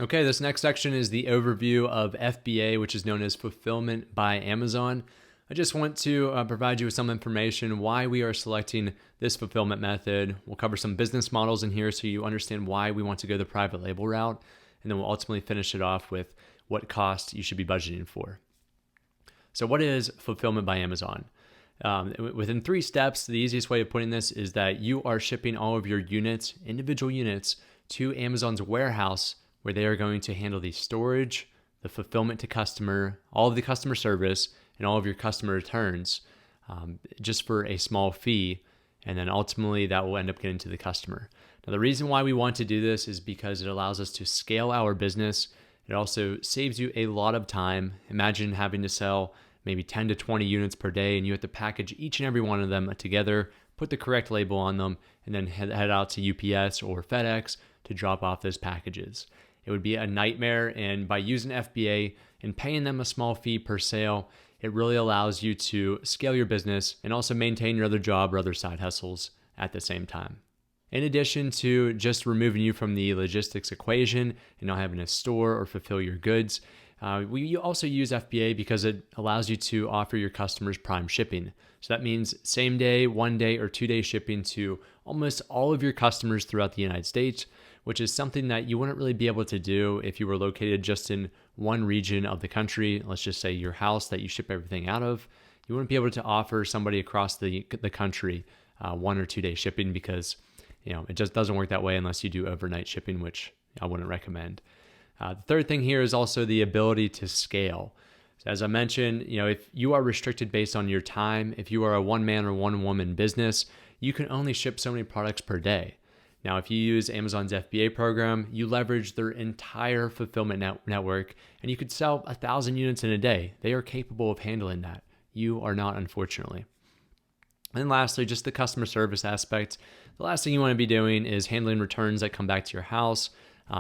Okay, this next section is the overview of FBA, which is known as Fulfillment by Amazon. I just want to provide you with some information why we are selecting this fulfillment method. We'll cover some business models in here so you understand why we want to go the private label route, and then we'll ultimately finish it off with what cost you should be budgeting for. So what is Fulfillment by Amazon? Within 3 steps, the easiest way of putting this is that you are shipping all of your units, individual units, to Amazon's warehouse where they are going to handle the storage, the fulfillment to customer, all of the customer service, and all of your customer returns just for a small fee. And then ultimately that will end up getting to the customer. Now, the reason why we want to do this is because it allows us to scale our business. It also saves you a lot of time. Imagine having to sell maybe 10 to 20 units per day, and you have to package each and every one of them together, put the correct label on them, and then head out to UPS or FedEx to drop off those packages. It would be a nightmare, and by using FBA and paying them a small fee per sale, it really allows you to scale your business and also maintain your other job or other side hustles at the same time. In addition to just removing you from the logistics equation and not having to store or fulfill your goods, we also use FBA because it allows you to offer your customers prime shipping. So that means same day, 1 day, or 2 day shipping to almost all of your customers throughout the United States, which is something that you wouldn't really be able to do if you were located just in one region of the country. Let's just say your house that you ship everything out of. You wouldn't be able to offer somebody across the country 1 or 2 day shipping because it just doesn't work that way unless you do overnight shipping, which I wouldn't recommend. The third thing here is also the ability to scale. So as I mentioned, if you are restricted based on your time, if you are a one-man or one-woman business, you can only ship so many products per day. Now, if you use Amazon's FBA program, you leverage their entire fulfillment network, and you could sell 1,000 units in a day. They are capable of handling that. You are not, unfortunately. And then lastly, just the customer service aspect. The last thing you want to be doing is handling returns that come back to your house,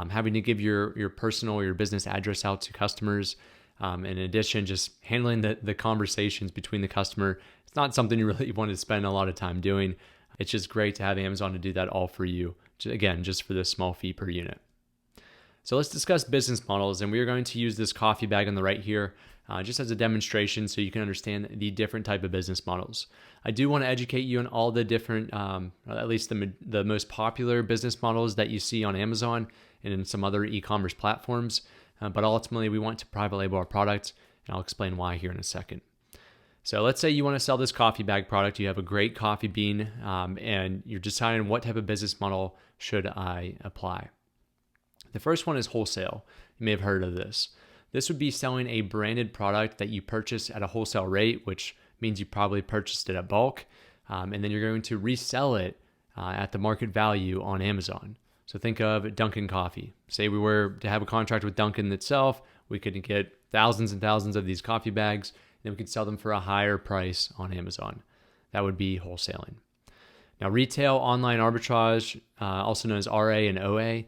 having to give your personal or your business address out to customers. In addition, just handling the conversations between the customer. It's not something you really want to spend a lot of time doing. It's just great to have Amazon to do that all for you. Again, just for this small fee per unit. So let's discuss business models, and we are going to use this coffee bag on the right here just as a demonstration so you can understand the different type of business models. I do want to educate you on all the different, at least the most popular business models that you see on Amazon and in some other e-commerce platforms, but ultimately we want to private label our product, and I'll explain why here in a second. So let's say you want to sell this coffee bag product. You have a great coffee bean, and you're deciding what type of business model should I apply. The first one is wholesale. You may have heard of this. This would be selling a branded product that you purchase at a wholesale rate, which means you probably purchased it at bulk, and then you're going to resell it at the market value on Amazon. So think of Dunkin' Coffee. Say we were to have a contract with Dunkin' itself, we could get thousands and thousands of these coffee bags, and we could sell them for a higher price on Amazon. That would be wholesaling. Now, retail online arbitrage, also known as RA and OA,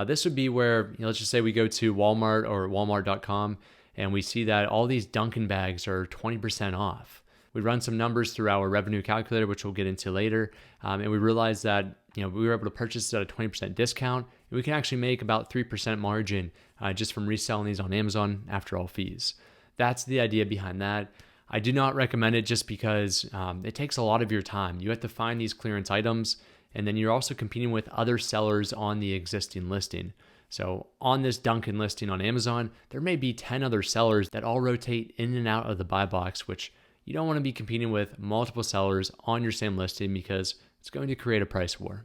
this would be where, let's just say we go to Walmart or walmart.com and we see that all these Dunkin' bags are 20% off. We run some numbers through our revenue calculator, which we'll get into later, and we realized that we were able to purchase it at a 20% discount, and we can actually make about 3% margin just from reselling these on Amazon after all fees. That's the idea behind that. I do not recommend it just because it takes a lot of your time. You have to find these clearance items, and then you're also competing with other sellers on the existing listing. So on this Dunkin' listing on Amazon, there may be 10 other sellers that all rotate in and out of the buy box, which you don't want to be competing with multiple sellers on your same listing because it's going to create a price war.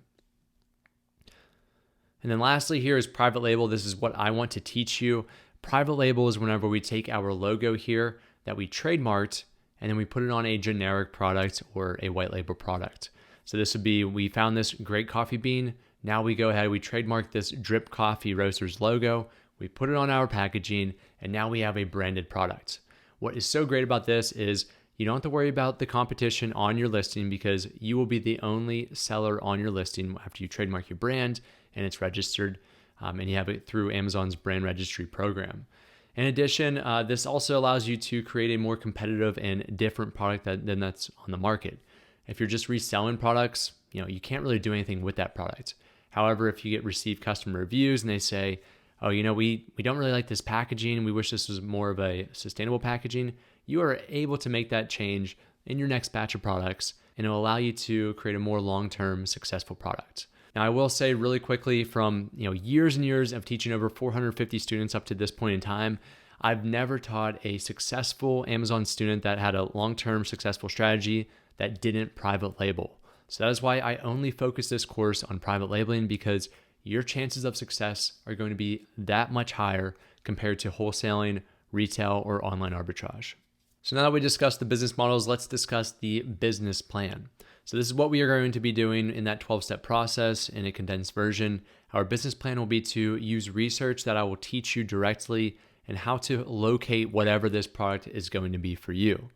And then lastly here is private label. This is what I want to teach you. Private label is whenever we take our logo here that we trademarked and then we put it on a generic product or a white label product. So this would be, we found this great coffee bean. Now we go ahead, we trademark this Drip Coffee Roasters logo. We put it on our packaging, and now we have a branded product. What is so great about this is you don't have to worry about the competition on your listing because you will be the only seller on your listing after you trademark your brand and it's registered, and you have it through Amazon's brand registry program. In addition, this also allows you to create a more competitive and different product than that's on the market. If you're just reselling products, you can't really do anything with that product. However, if you receive customer reviews and they say, oh, we don't really like this packaging. We wish this was more of a sustainable packaging. You are able to make that change in your next batch of products, and it will allow you to create a more long-term successful product. Now, I will say really quickly, from years and years of teaching over 450 students up to this point in time, I've never taught a successful Amazon student that had a long-term successful strategy that didn't private label. So that is why I only focus this course on private labeling, because your chances of success are going to be that much higher compared to wholesaling, retail, or online arbitrage. So now that we discussed the business models, let's discuss the business plan. So this is what we are going to be doing in that 12-step process in a condensed version. Our business plan will be to use research that I will teach you directly and how to locate whatever this product is going to be for you.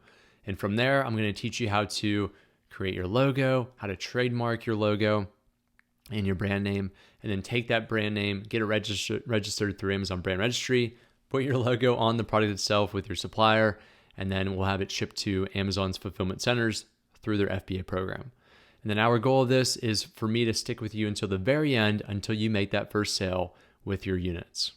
And from there, I'm going to teach you how to create your logo, how to trademark your logo and your brand name, and then take that brand name, get it registered through Amazon Brand Registry, put your logo on the product itself with your supplier, and then we'll have it shipped to Amazon's fulfillment centers through their FBA program. And then our goal of this is for me to stick with you until the very end, until you make that first sale with your units.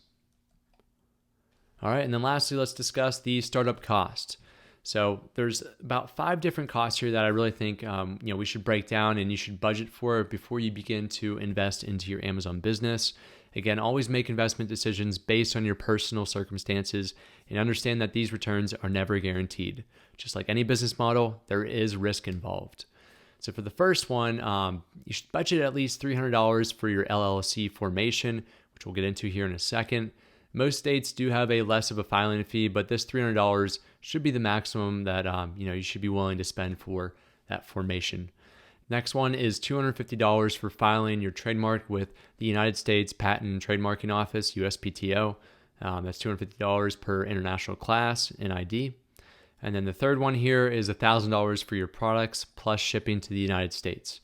All right, and then lastly, let's discuss the startup cost. So there's about 5 different costs here that I really think we should break down, and you should budget for before you begin to invest into your Amazon business. Again, always make investment decisions based on your personal circumstances and understand that these returns are never guaranteed. Just like any business model, there is risk involved. So for the first one, you should budget at least $300 for your LLC formation, which we'll get into here in a second. Most states do have a less of a filing fee, but this $300 should be the maximum that you should be willing to spend for that formation. Next one is $250 for filing your trademark with the United States Patent and Trademarking Office, USPTO. That's $250 per international class and ID. And then the third one here is $1,000 for your products plus shipping to the United States.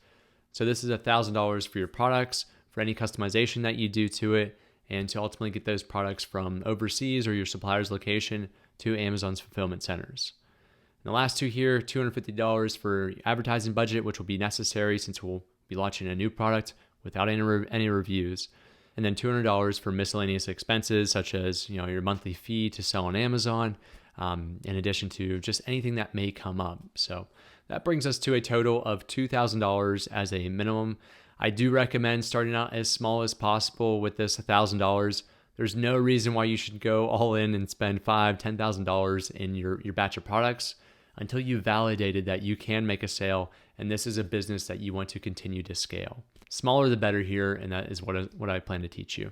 So this is $1,000 for your products, for any customization that you do to it, and to ultimately get those products from overseas or your supplier's location to Amazon's fulfillment centers. And the last two here, $250 for advertising budget, which will be necessary since we'll be launching a new product without any reviews. And then $200 for miscellaneous expenses, such as your monthly fee to sell on Amazon, in addition to just anything that may come up. So that brings us to a total of $2,000 as a minimum. I do recommend starting out as small as possible with this $1,000. There's no reason why you should go all in and spend $5,000, $10,000 in your batch of products until you've validated that you can make a sale and this is a business that you want to continue to scale. Smaller the better here, and that is what I plan to teach you.